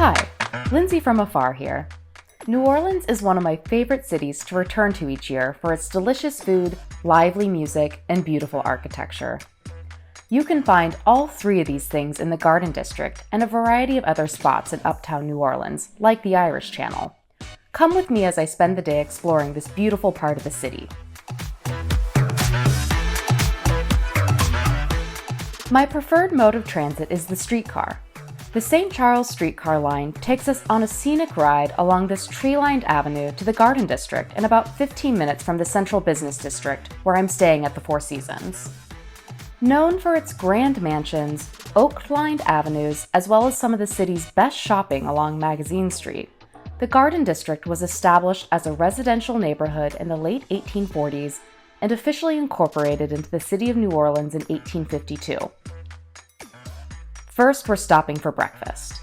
Hi, Lyndsey from AFAR here. New Orleans is one of my favorite cities to return to each year for its delicious food, lively music, and beautiful architecture. You can find all three of these things in the Garden District and a variety of other spots in uptown New Orleans, like the Irish Channel. Come with me as I spend the day exploring this beautiful part of the city. My preferred mode of transit is the streetcar. The St. Charles streetcar line takes us on a scenic ride along this tree-lined avenue to the Garden District in about 15 minutes from the Central Business District, where I'm staying at the Four Seasons. Known for its grand mansions, oak-lined avenues, as well as some of the city's best shopping along Magazine Street, the Garden District was established as a residential neighborhood in the late 1840s and officially incorporated into the city of New Orleans in 1852. First, we're stopping for breakfast.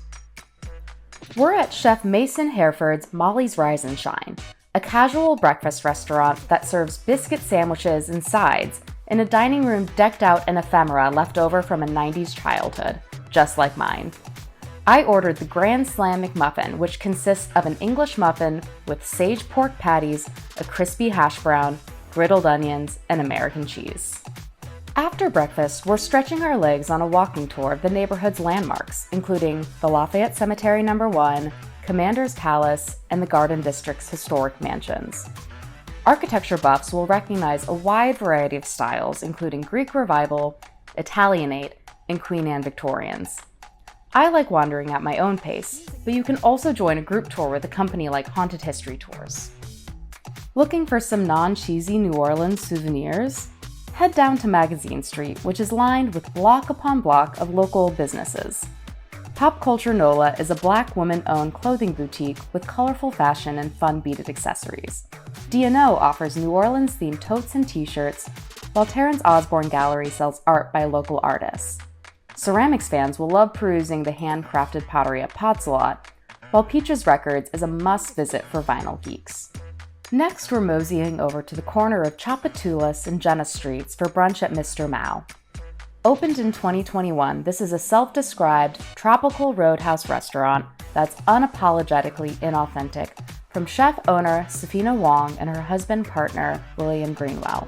We're at Chef Mason Hereford's Molly's Rise and Shine, a casual breakfast restaurant that serves biscuit sandwiches and sides in a dining room decked out in ephemera left over from a 90s childhood, just like mine. I ordered the Grand Slam McMuffin, which consists of an English muffin with sage pork patties, a crispy hash brown, griddled onions, and American cheese. After breakfast, we're stretching our legs on a walking tour of the neighborhood's landmarks, including the Lafayette Cemetery No. 1, Commander's Palace, and the Garden District's historic mansions. Architecture buffs will recognize a wide variety of styles, including Greek Revival, Italianate, and Queen Anne Victorians. I like wandering at my own pace, but you can also join a group tour with a company like Haunted History Tours. Looking for some non-cheesy New Orleans souvenirs? Head down to Magazine Street, which is lined with block upon block of local businesses. Culture NOLA is a Black woman-owned clothing boutique with colorful fashion and fun beaded accessories. D&O offers New Orleans-themed totes and t-shirts, while Terrance Osborne Gallery sells art by local artists. Ceramics fans will love perusing the handcrafted pottery at Potsalot, while Peaches Records is a must-visit for vinyl geeks. Next, we're moseying over to the corner of Tchoupitoulas and Jenna Streets for brunch at Mr. Mao. Opened in 2021, this is a self-described tropical roadhouse restaurant that's unapologetically inauthentic from chef-owner Safina Wong and her husband-partner William Greenwell.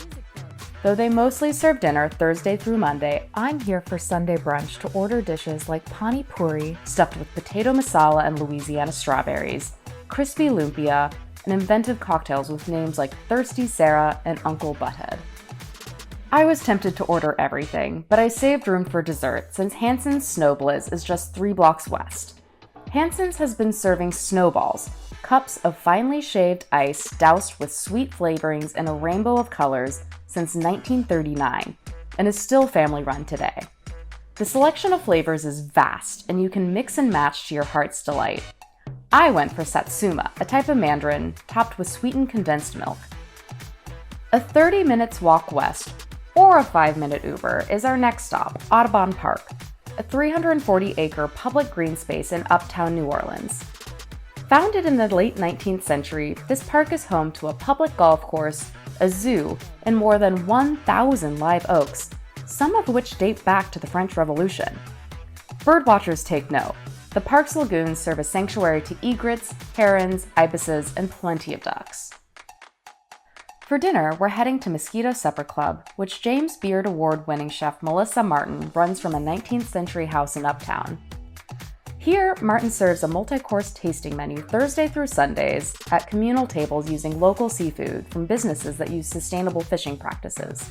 Though they mostly serve dinner Thursday through Monday, I'm here for Sunday brunch to order dishes like pani puri stuffed with potato masala and Louisiana strawberries, crispy lumpia, and inventive cocktails with names like Thirsty Sarah and Uncle Butthead. I was tempted to order everything, but I saved room for dessert since Hansen's Sno-Bliz is just 3 blocks west. Hansen's has been serving snowballs, cups of finely shaved ice doused with sweet flavorings in a rainbow of colors since 1939, and is still family-run today. The selection of flavors is vast, and you can mix and match to your heart's delight. I went for Satsuma, a type of mandarin topped with sweetened condensed milk. A 30 minutes walk west, or a 5-minute Uber, is our next stop, Audubon Park, a 340-acre public green space in uptown New Orleans. Founded in the late 19th century, this park is home to a public golf course, a zoo, and more than 1,000 live oaks, some of which date back to the French Revolution. Birdwatchers take note. The park's lagoons serve as sanctuary to egrets, herons, ibises, and plenty of ducks. For dinner, we're heading to Mosquito Supper Club, which James Beard Award-winning chef Melissa Martin runs from a 19th century house in Uptown. Here, Martin serves a multi-course tasting menu Thursday through Sundays at communal tables using local seafood from businesses that use sustainable fishing practices.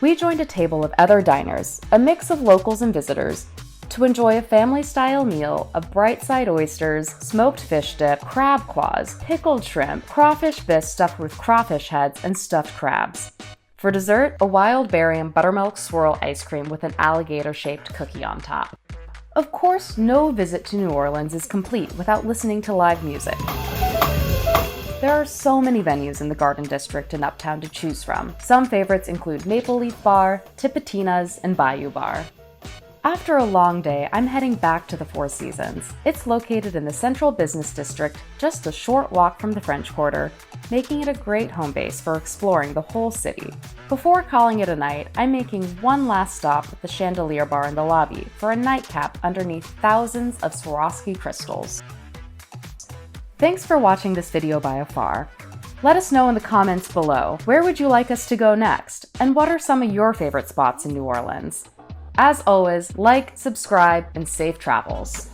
We joined a table of other diners, a mix of locals and visitors, to enjoy a family-style meal of bright-side oysters, smoked fish dip, crab claws, pickled shrimp, crawfish bisque stuffed with crawfish heads, and stuffed crabs. For dessert, a wild berry and buttermilk swirl ice cream with an alligator-shaped cookie on top. Of course, no visit to New Orleans is complete without listening to live music. There are so many venues in the Garden District and Uptown to choose from. Some favorites include Maple Leaf Bar, Tipitina's, and Bayou Bar. After a long day, I'm heading back to the Four Seasons. It's located in the Central Business District, just a short walk from the French Quarter, making it a great home base for exploring the whole city. Before calling it a night, I'm making one last stop at the Chandelier Bar in the lobby for a nightcap underneath thousands of Swarovski crystals. Thanks for watching this video by AFAR. Let us know in the comments below, where would you like us to go next, and what are some of your favorite spots in New Orleans? As always, like, subscribe, and safe travels.